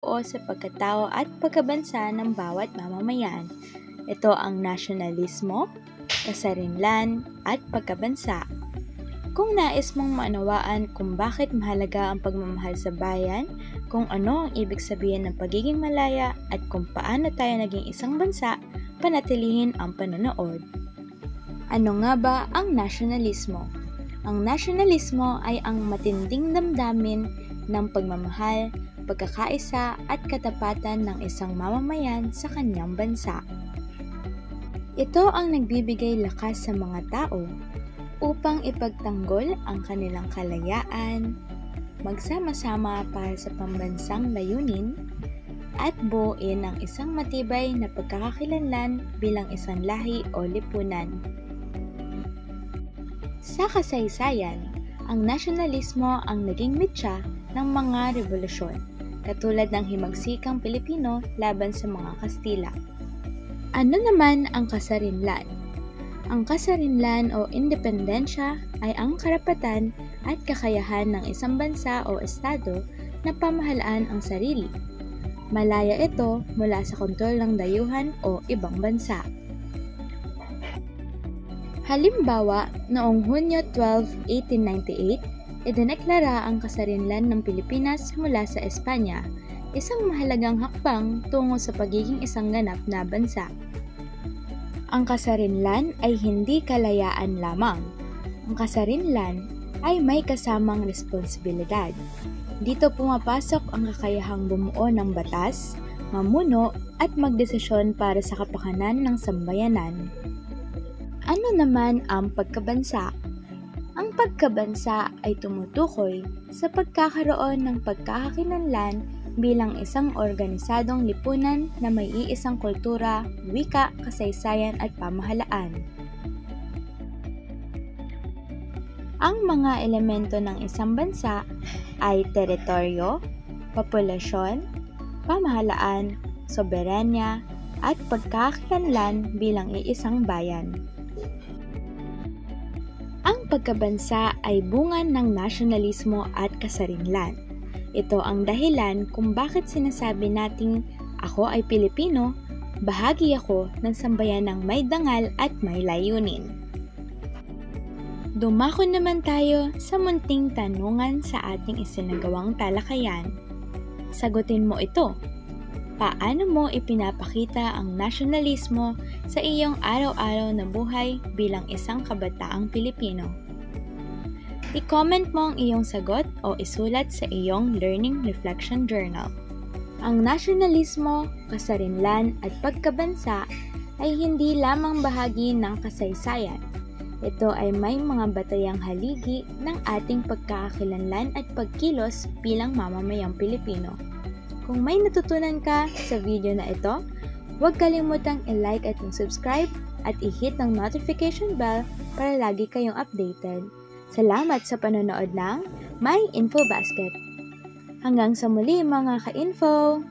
o sa pagkatao at pagkabansa ng bawat mamamayan. Ito ang nasyonalismo, kasarinlan, at pagkabansa. Kung nais mong maunawaan kung bakit mahalaga ang pagmamahal sa bayan, kung ano ang ibig sabihin ng pagiging malaya, at kung paano tayo naging isang bansa, panatilihin ang panonood. Ano nga ba ang nasyonalismo? Ang nasyonalismo ay ang matinding damdamin ng pagmamahal, pagkakaisa at katapatan ng isang mamamayan sa kanyang bansa. Ito ang nagbibigay lakas sa mga tao upang ipagtanggol ang kanilang kalayaan, magsama-sama para sa pambansang layunin, at buuin ang isang matibay na pagkakakilanlan bilang isang lahi o lipunan. Sa kasaysayan, ang nasyonalismo ang naging mitya ng mga revolusyon, katulad ng himagsikang Pilipino laban sa mga Kastila. Ano naman ang kasarinlan? Ang kasarinlan o independensya ay ang karapatan at kakayahan ng isang bansa o estado na pamahalaan ang sarili. Malaya ito mula sa kontrol ng dayuhan o ibang bansa. Halimbawa, noong Hunyo 12, 1898, idineklara ang kasarinlan ng Pilipinas mula sa Espanya, isang mahalagang hakbang tungo sa pagiging isang ganap na bansa. Ang kasarinlan ay hindi kalayaan lamang. Ang kasarinlan ay may kasamang responsibilidad. Dito pumapasok ang kakayahang bumuo ng batas, mamuno at magdesisyon para sa kapakanan ng sambayanan. Ano naman ang pagkabansa? Ang pagkabansa ay tumutukoy sa pagkakaroon ng pagkakakilanlan bilang isang organisadong lipunan na may iisang kultura, wika, kasaysayan at pamahalaan. Ang mga elemento ng isang bansa ay teritoryo, populasyon, pamahalaan, soberanya, at pagkakakilanlan bilang iisang bayan. Ang pagkabansa ay bunga ng nasyonalismo at kasarinlan. Ito ang dahilan kung bakit sinasabi nating ako ay Pilipino, bahagi ako ng sambayanang may dangal at may layunin. Dumako naman tayo sa munting tanungan sa ating isinagawang talakayan. Sagutin mo ito. Paano mo ipinapakita ang nasyonalismo sa iyong araw-araw na buhay bilang isang kabataang Pilipino? I-comment mo ang iyong sagot o isulat sa iyong Learning Reflection Journal. Ang nasyonalismo, kasarinlan at pagkabansa ay hindi lamang bahagi ng kasaysayan. Ito ay may mga batayang haligi ng ating pagkakakilanlan at pagkilos bilang mamamayang Pilipino. Kung may natutunan ka sa video na ito, huwag kalimutang i-like at i-subscribe at i-hit ang notification bell para lagi kayong updated. Salamat sa panonood ng My Info Basket. Hanggang sa muli mga ka-info!